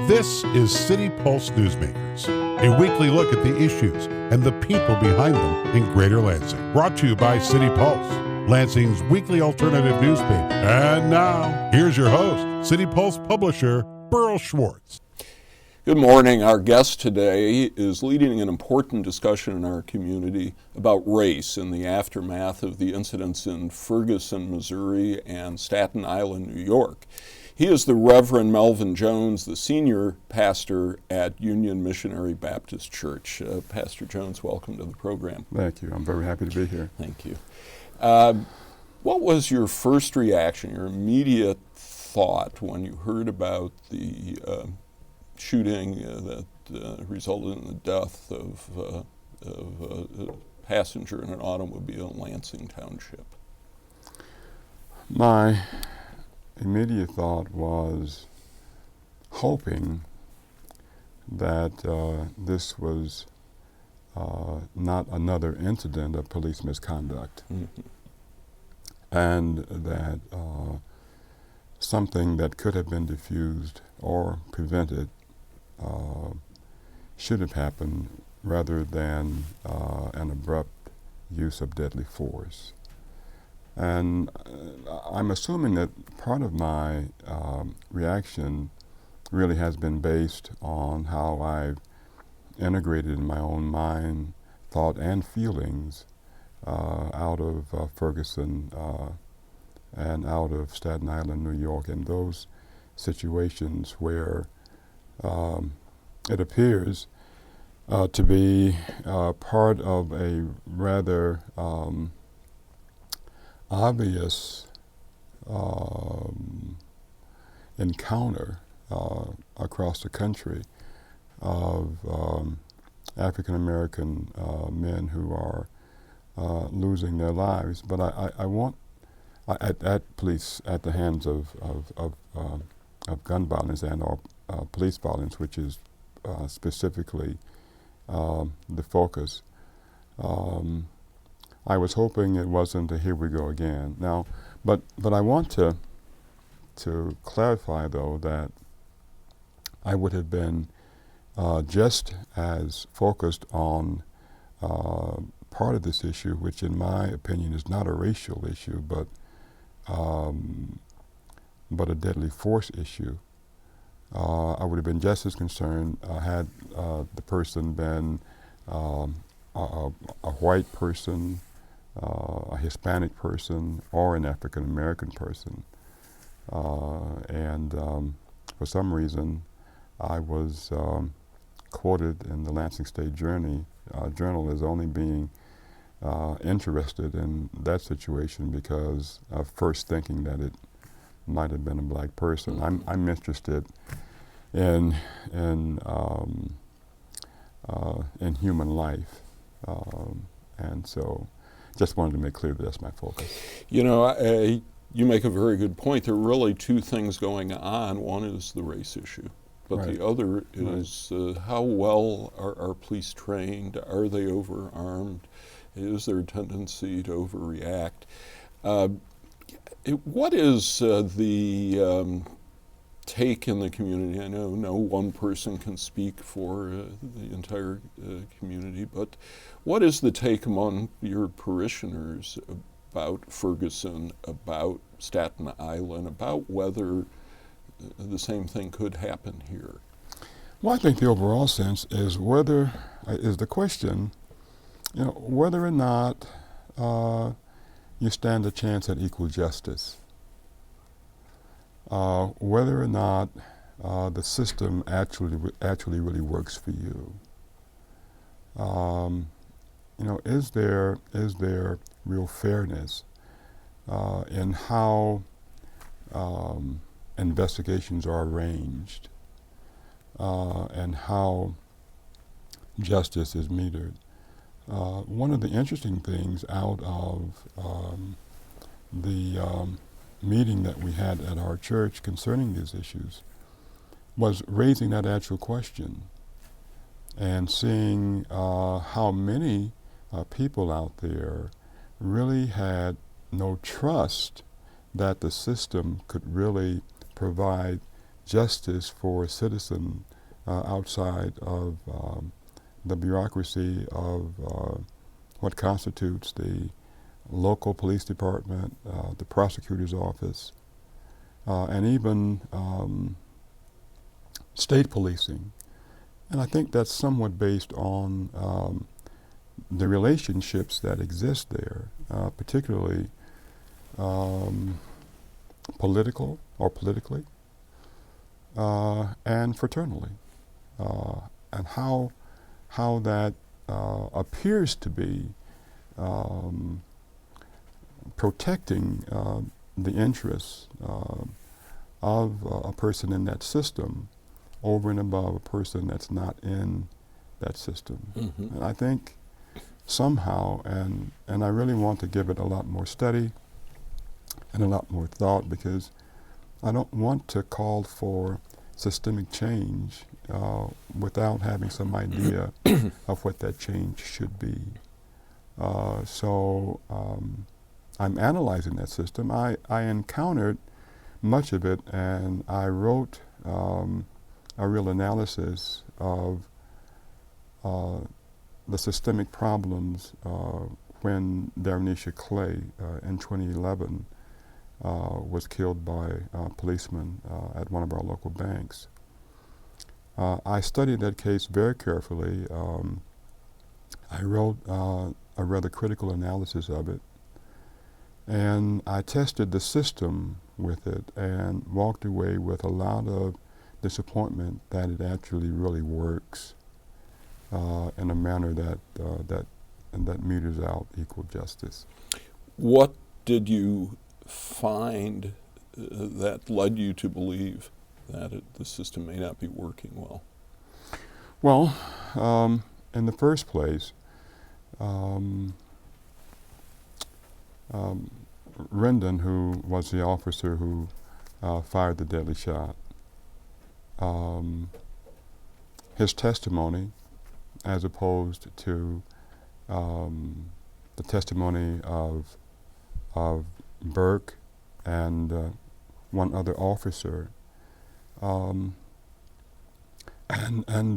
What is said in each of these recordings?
This is City Pulse Newsmakers, a weekly look at the issues and the people behind them in Greater Lansing. Brought to you by City Pulse, Lansing's weekly alternative newspaper. And now, here's your host, City Pulse publisher, Burl Schwartz. Good morning. Our guest today is leading an important discussion in our community about race in the aftermath of the incidents in Ferguson, Missouri and Staten Island, New York. He is the Reverend Melvin Jones, the senior pastor at Union Missionary Baptist Church. Pastor Jones, welcome to the program. Thank you. I'm very happy to be here. Thank you. What was your first reaction, your immediate thought when you heard about the shooting that resulted in the death of a passenger in an automobile in Lansing Township? My immediate thought was hoping that this was not another incident of police misconduct, and that something that could have been diffused or prevented should have happened rather than an abrupt use of deadly force. And I'm assuming that part of my reaction really has been based on how I've integrated in my own mind, thought, and feelings out of Ferguson and out of Staten Island, New York, and those situations where it appears to be part of a rather obvious encounter across the country of African American men who are losing their lives. But at police, at the hands of gun violence and or police violence, which is specifically the focus. I was hoping it wasn't a here we go again. Now, but I want to clarify though that I would have been just as focused on part of this issue, which in my opinion is not a racial issue, but a deadly force issue. I would have been just as concerned had the person been a white person, a Hispanic person, or an African American person. And for some reason, I was quoted in the Lansing State Journal as only being interested in that situation because of first thinking that it might have been a black person. I'm interested in human life, and so just wanted to make clear that that's my focus. You know, you make a very good point. There are really two things going on. One is the race issue, but Right. the other is how well are police trained? Are they overarmed? Is there a tendency to overreact? What is the take in the community? I know no one person can speak for the entire community, but what is the take among your parishioners about Ferguson, about Staten Island, about whether the same thing could happen here? Well, I think the overall sense is the question, whether or not you stand a chance at equal justice, whether or not the system actually really works for you. Is there real fairness in how investigations are arranged and how justice is metered? One of the interesting things out of the meeting that we had at our church concerning these issues was raising that actual question and seeing how many people out there really had no trust that the system could really provide justice for a citizen outside of the bureaucracy of what constitutes the local police department, the prosecutor's office, and even state policing. And I think that's somewhat based on the relationships that exist there, particularly political or politically, and fraternally, and how that appears to be protecting the interests of a person in that system over and above a person that's not in that system. Mm-hmm. And I think somehow, and I really want to give it a lot more study and a lot more thought, because I don't want to call for systemic change without having some idea of what that change should be. So I'm analyzing that system. I encountered much of it, and I wrote a real analysis of the systemic problems when Darnisha Clay in 2011 was killed by a policeman at one of our local banks. I studied that case very carefully. I wrote a rather critical analysis of it, and I tested the system with it and walked away with a lot of disappointment that it actually really works in a manner that meters out equal justice. What did you find that led you to believe that the system may not be working well? Well, in the first place, Rendon, who was the officer who fired the deadly shot, his testimony, as opposed to the testimony of Burke and one other officer, and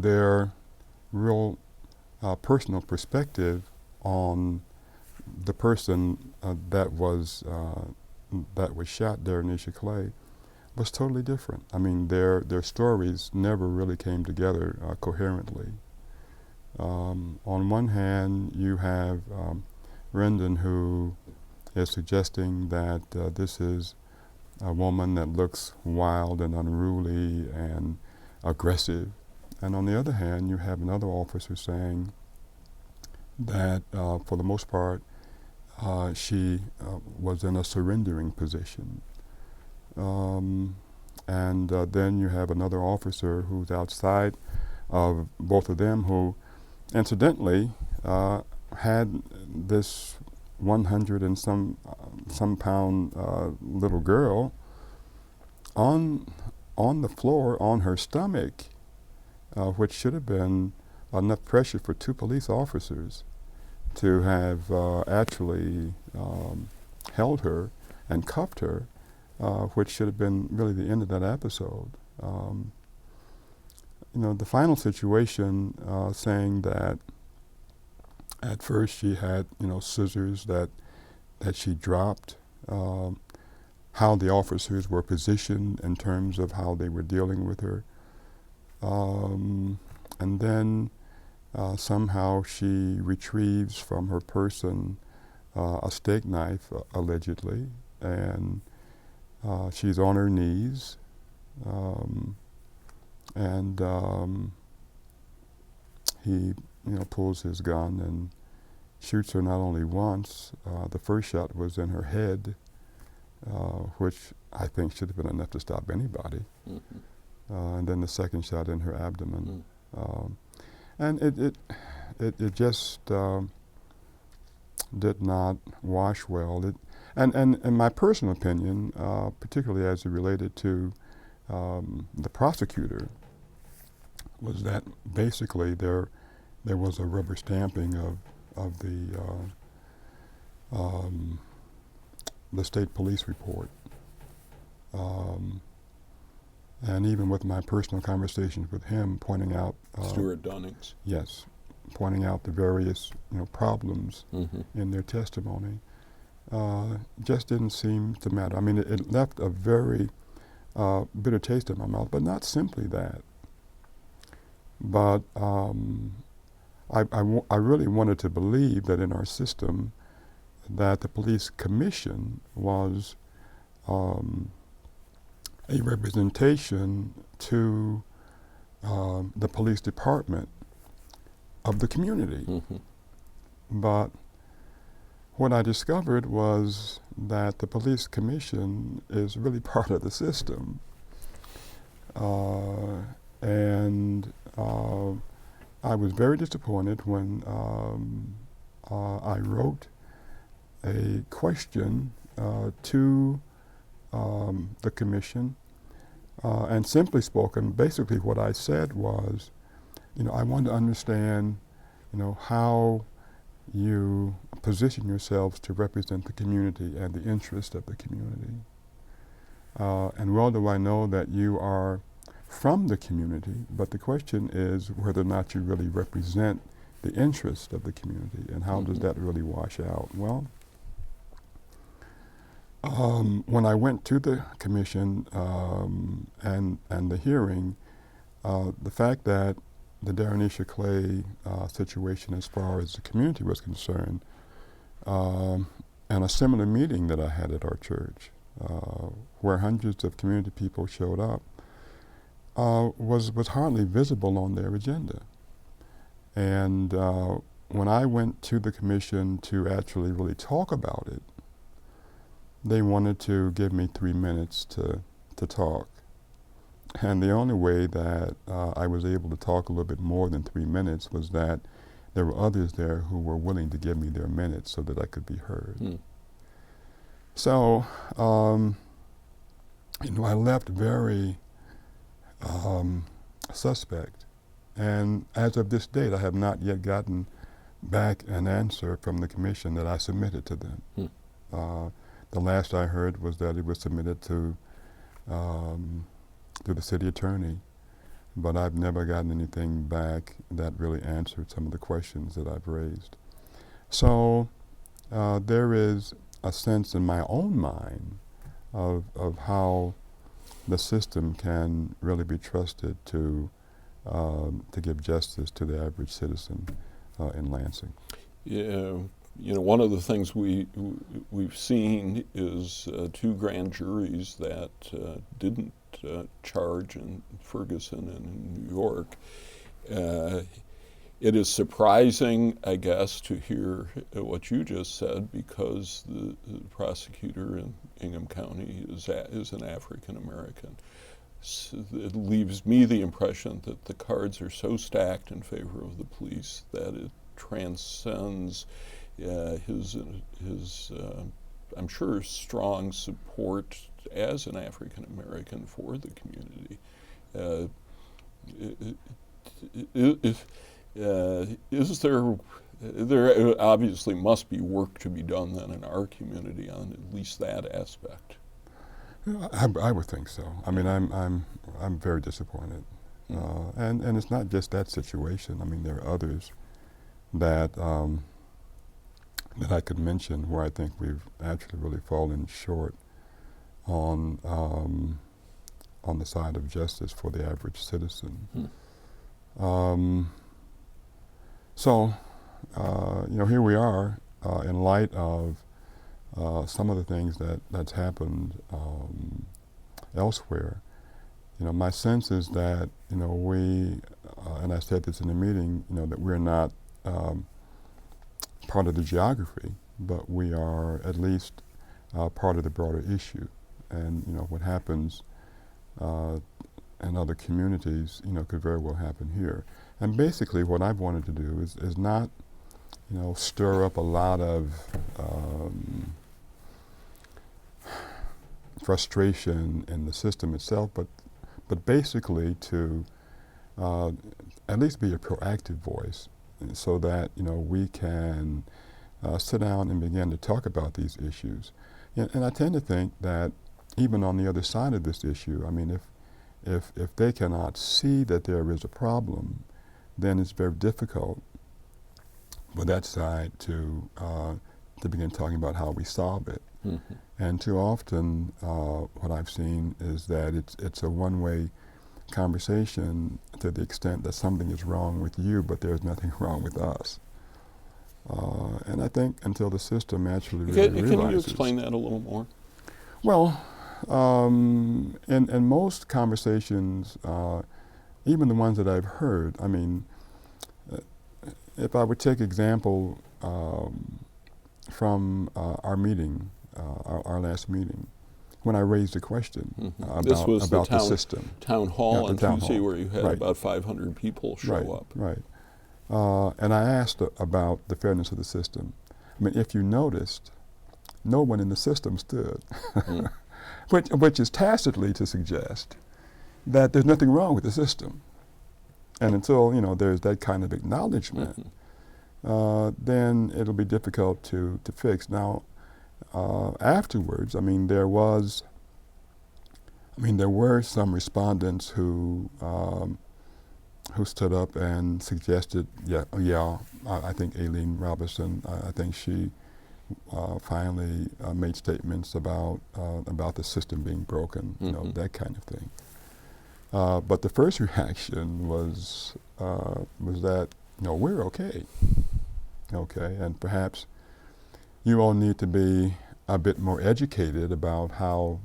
their real personal perspective on the person that was shot, Darnisha Clay, was totally different. I mean, their stories never really came together coherently. On one hand, you have Rendon, who is suggesting that this is a woman that looks wild and unruly and aggressive. And on the other hand, you have another officer saying that for the most part, she was in a surrendering position. And then you have another officer who's outside of both of them, who incidentally had this 100 and some pound little girl on the floor on her stomach, which should have been enough pressure for two police officers to have actually held her and cuffed her, which should have been really the end of that episode. The final situation saying that at first she had, scissors that she dropped, how the officers were positioned in terms of how they were dealing with her, and then somehow she retrieves from her person a steak knife, allegedly, and she's on her knees, and he pulls his gun and shoots her not only once. The first shot was in her head, which I think should have been enough to stop anybody. Mm-hmm. And then the second shot in her abdomen. Mm. And it just did not wash well. And in my personal opinion, particularly as it related to the prosecutor, was that basically there was a rubber stamping of the state police report. And even with my personal conversations with him, pointing out Stuart Dunnings. yes, pointing out the various problems Mm-hmm. in their testimony, just didn't seem to matter. I mean, it left a very bitter taste in my mouth, but not simply that. But I really wanted to believe that in our system that the police commission was a representation to the police department of the community. Mm-hmm. But what I discovered was that the police commission is really part of the system. And I was very disappointed when I wrote a question to the commission, and simply spoken, basically what I said was, I want to understand, how you position yourselves to represent the community and the interest of the community. And well do I know that you are from the community, but the question is whether or not you really represent the interest of the community, and how does that really wash out? Well, when I went to the commission and the hearing, the fact that the Darrenisha Clay situation as far as the community was concerned, and a similar meeting that I had at our church, where hundreds of community people showed up, was hardly visible on their agenda. And when I went to the commission to actually really talk about it, they wanted to give me 3 minutes to talk. And the only way that I was able to talk a little bit more than 3 minutes was that there were others there who were willing to give me their minutes so that I could be heard. So, I left very suspect. And as of this date, I have not yet gotten back an answer from the commission that I submitted to them. The last I heard was that it was submitted to the city attorney, but I've never gotten anything back that really answered some of the questions that I've raised. So there is a sense in my own mind of how the system can really be trusted to give justice to the average citizen in Lansing. Yeah, one of the things we've seen is 2 grand juries that didn't charge in Ferguson and in New York. It is surprising, I guess, to hear what you just said, because the prosecutor in Ingham County is an African American. So it leaves me the impression that the cards are so stacked in favor of the police that it transcends his I'm sure, strong support as an African American for the community. Is there obviously must be work to be done then in our community on at least that aspect. I would think so. I mean, I'm very disappointed, and it's not just that situation. I mean, there are others that that I could mention where I think we've actually really fallen short on the side of justice for the average citizen. So, here we are in light of some of the things that's happened elsewhere. My sense is that we, and I said this in the meeting, that we're not part of the geography, but we are at least part of the broader issue. And what happens in other communities, could very well happen here. And basically, what I've wanted to do is not, stir up a lot of frustration in the system itself, but basically to at least be a proactive voice, so that we can sit down and begin to talk about these issues. And I tend to think that even on the other side of this issue, I mean, if they cannot see that there is a problem, then it's very difficult for that side to begin talking about how we solve it. Mm-hmm. And too often, what I've seen is that it's a one-way conversation to the extent that something is wrong with you, but there's nothing wrong with us. And I think until the system actually really realizes. Can you explain that a little more? Well, in most conversations, even the ones that I've heard, I mean, if I would take example from our meeting, our last meeting, when I raised the question about, this was about the system. Town hall on Tuesday hall. where you had about 500 people show up. Right. And I asked about the fairness of the system. I mean, if you noticed, no one in the system stood, which is tacitly to suggest that there's nothing wrong with the system. And until there's that kind of acknowledgement, then it'll be difficult to fix. Now, afterwards, there were some respondents who stood up and suggested, I think Aileen Robinson, I think she finally made statements about the system being broken, that kind of thing. But the first reaction was that we're okay, and perhaps you all need to be a bit more educated about how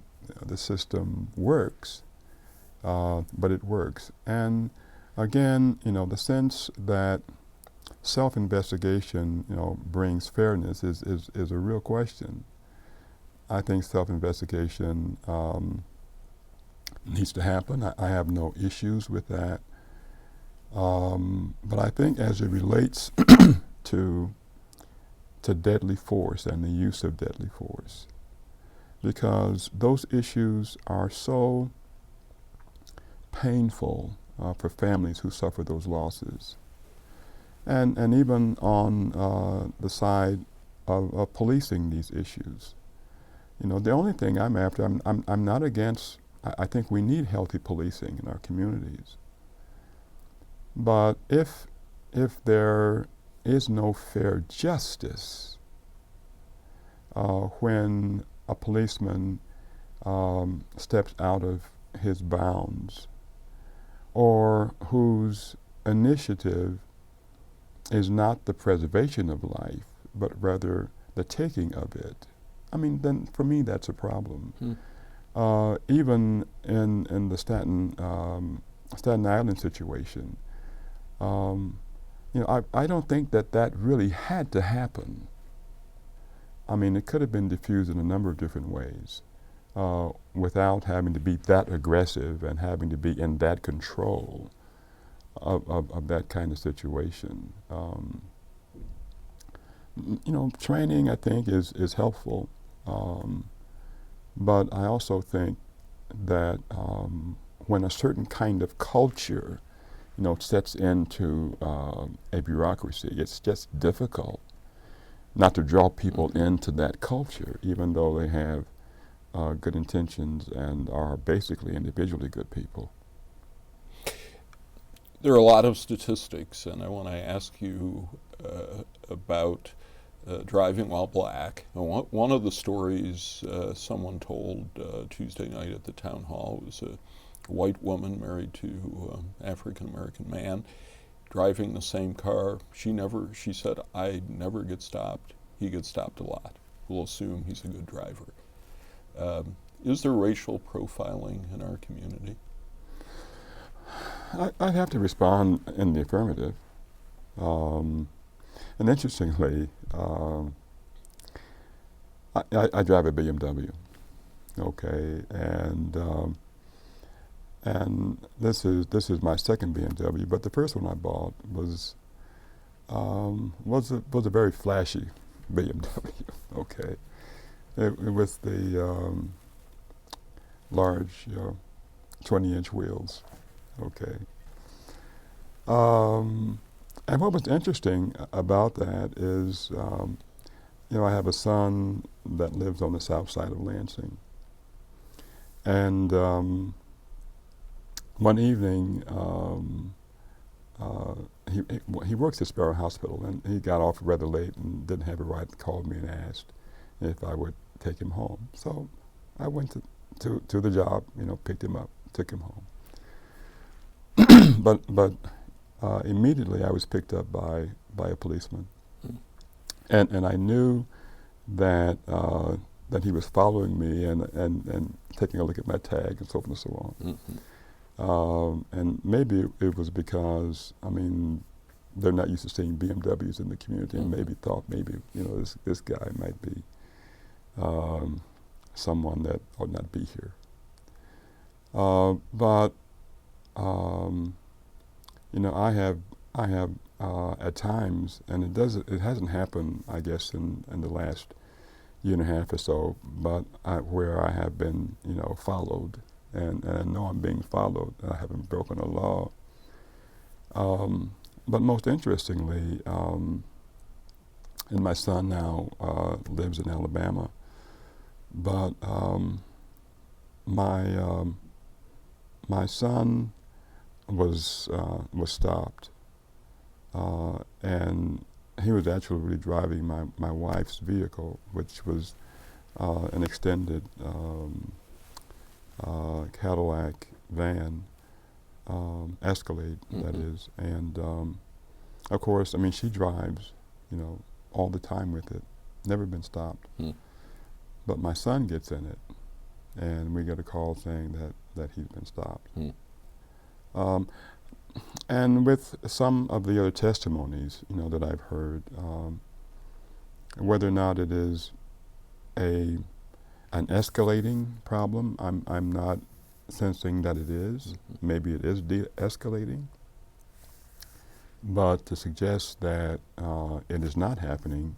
the system works, but it works. And again, the sense that self-investigation, brings fairness is a real question. I think self-investigation needs to happen. I have no issues with that. But I think as it relates to deadly force and the use of deadly force, because those issues are so painful for families who suffer those losses. And even on the side of policing these issues. The only thing I'm after, I'm not against, I think we need healthy policing in our communities. But if there is no fair justice when a policeman steps out of his bounds, or whose initiative is not the preservation of life, but rather the taking of it, then for me that's a problem. Even in the Staten Island situation, I don't think that really had to happen. It could have been diffused in a number of different ways without having to be that aggressive and having to be in that control of that kind of situation. Training, I think, is helpful, but I also think that when a certain kind of culture, sets into a bureaucracy, it's just difficult not to draw people into that culture, even though they have good intentions and are basically individually good people. There are a lot of statistics, and I want to ask you about driving while black. One of the stories someone told Tuesday night at the town hall was a white woman married to an African-American man driving the same car. She said, I never get stopped. He gets stopped a lot. We'll assume he's a good driver. Is there racial profiling in our community? I'd have to respond in the affirmative. And interestingly, I drive a BMW, and this is my second BMW, but the first one I bought was a very flashy BMW. It was the large 20-inch wheels. And what was interesting about that is, I have a son that lives on the south side of Lansing, and one evening, he works at Sparrow Hospital, and he got off rather late and didn't have a right to call me and asked if I would take him home. So I went to the job, picked him up, took him home. but immediately I was picked up by a policeman, and I knew that that he was following me and taking a look at my tag and so forth and so on. And maybe it was because, they're not used to seeing BMWs in the community, and maybe thought this guy might be someone that ought not be here. But I have at times, and it hasn't happened, I guess, in the last year and a half or so, but where I have been, followed, and I know I'm being followed. I haven't broken a law. But most interestingly, and my son now lives in Alabama, but my son was stopped, and he was actually really driving my wife's vehicle, which was an extended Cadillac van, Escalade, that is. And of course, she drives, all the time with it, never been stopped. But my son gets in it, and we get a call saying that he's been stopped. And with some of the other testimonies, that I've heard, whether or not it is an escalating problem, I'm not sensing that it is. Maybe it is de-escalating. But to suggest that it is not happening,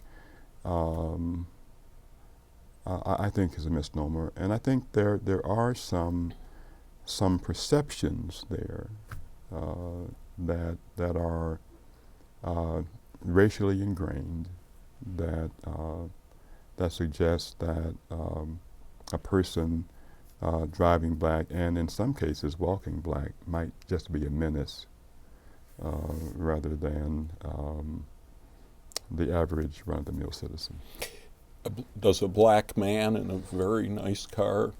I think is a misnomer. And I think there are some perceptions there that are racially ingrained, that suggests that a person driving black, and in some cases walking black, might just be a menace rather than the average run-of-the-mill citizen. Does a black man in a very nice car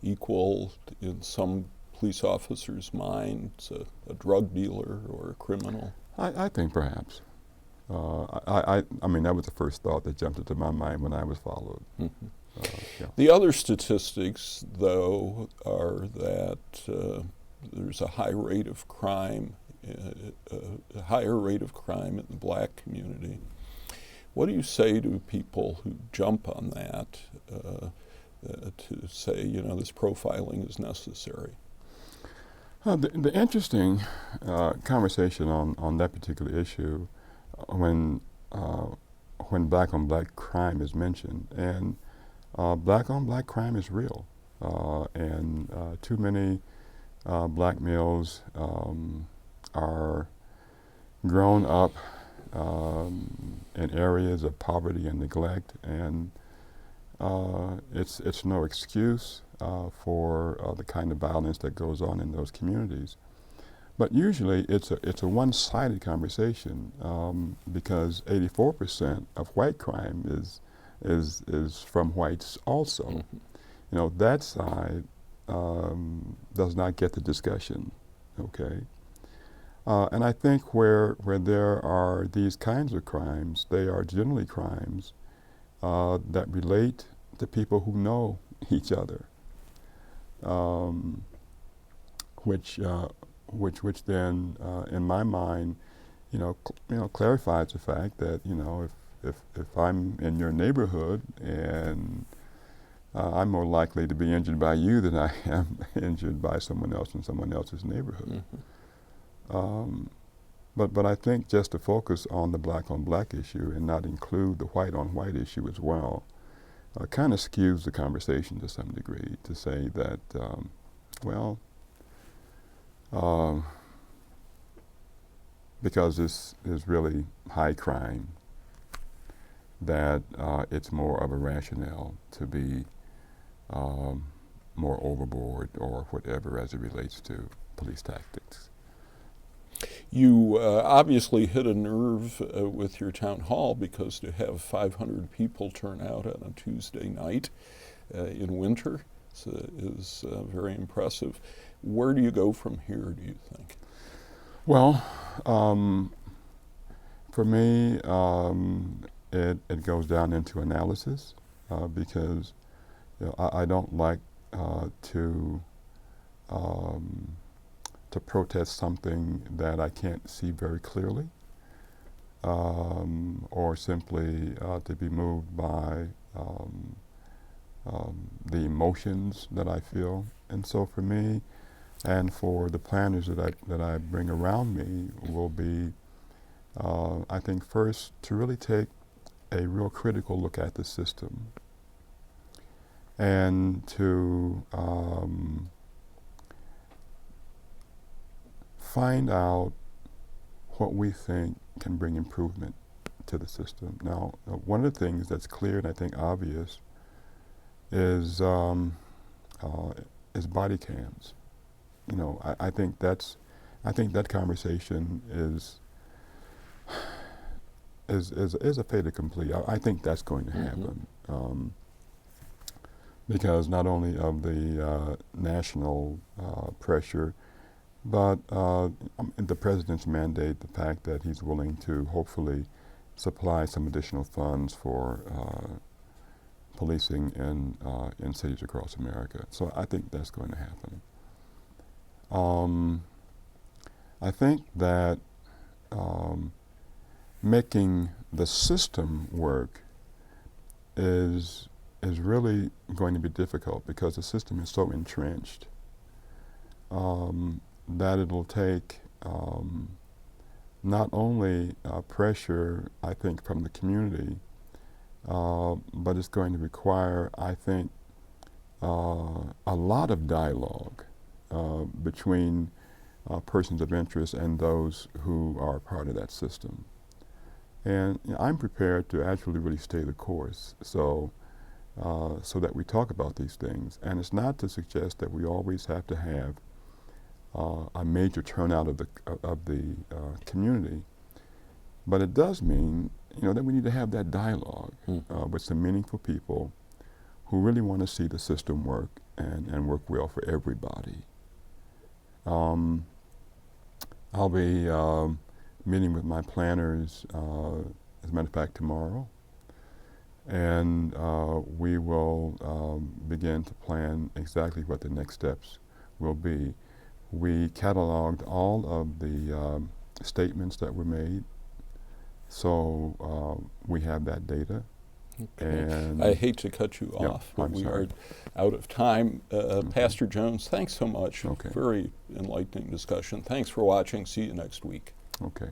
equal, in some police officer's minds, a drug dealer or a criminal? I think perhaps. That was the first thought that jumped into my mind when I was followed. Yeah. The other statistics, though, are that there's a high rate of crime, a higher rate of crime in the black community. What do you say to people who jump on that to say, this profiling is necessary? The interesting conversation on that particular issue, when black on black crime is mentioned, and black on black crime is real, and too many black males are grown up in areas of poverty and neglect, and it's no excuse for the kind of violence that goes on in those communities. But usually it's a one-sided conversation, because 84% of white crime is from whites also. That side does not get the discussion, okay? And I think where there are these kinds of crimes, they are generally crimes that relate to people who know each other, which then, in my mind, clarifies the fact that if I'm in your neighborhood and I'm more likely to be injured by you than I am injured by someone else in someone else's neighborhood. But I think just to focus on the black on black issue and not include the white on white issue as well kind of skews the conversation to some degree, to say that, because this is really high crime, that it's more of a rationale to be more overboard or whatever as it relates to police tactics. You obviously hit a nerve with your town hall, because to have 500 people turn out on a Tuesday night in winter is very impressive. Where do you go from here, do you think? Well, for me, it goes down into analysis because I don't like to protest something that I can't see very clearly, or simply to be moved by the emotions that I feel. And so for me, and for the planners that I bring around me, will be, I think, first to really take a real critical look at the system and to find out what we think can bring improvement to the system. Now, one of the things that's clear and I think obvious is body cams. You know, I think that conversation is a fait accompli. I think that's going to happen because not only of the national pressure, but the president's mandate, the fact that he's willing to hopefully supply some additional funds for policing in cities across America. So I think that's going to happen. I think that making the system work is really going to be difficult because the system is so entrenched that it'll take not only pressure, I think, from the community, but it's going to require, I think, a lot of dialogue between persons of interest and those who are part of that system. And I'm prepared to actually really stay the course, so that we talk about these things. And it's not to suggest that we always have to have a major turnout of the community, but it does mean, that we need to have that dialogue with some meaningful people who really want to see the system work and work well for everybody. I'll be meeting with my planners, as a matter of fact, tomorrow, and we will begin to plan exactly what the next steps will be. We cataloged all of the statements that were made, so we have that data. Okay. And I hate to cut you off, but we are out of time. Pastor Jones, thanks so much. Okay. Very enlightening discussion. Thanks for watching. See you next week. Okay.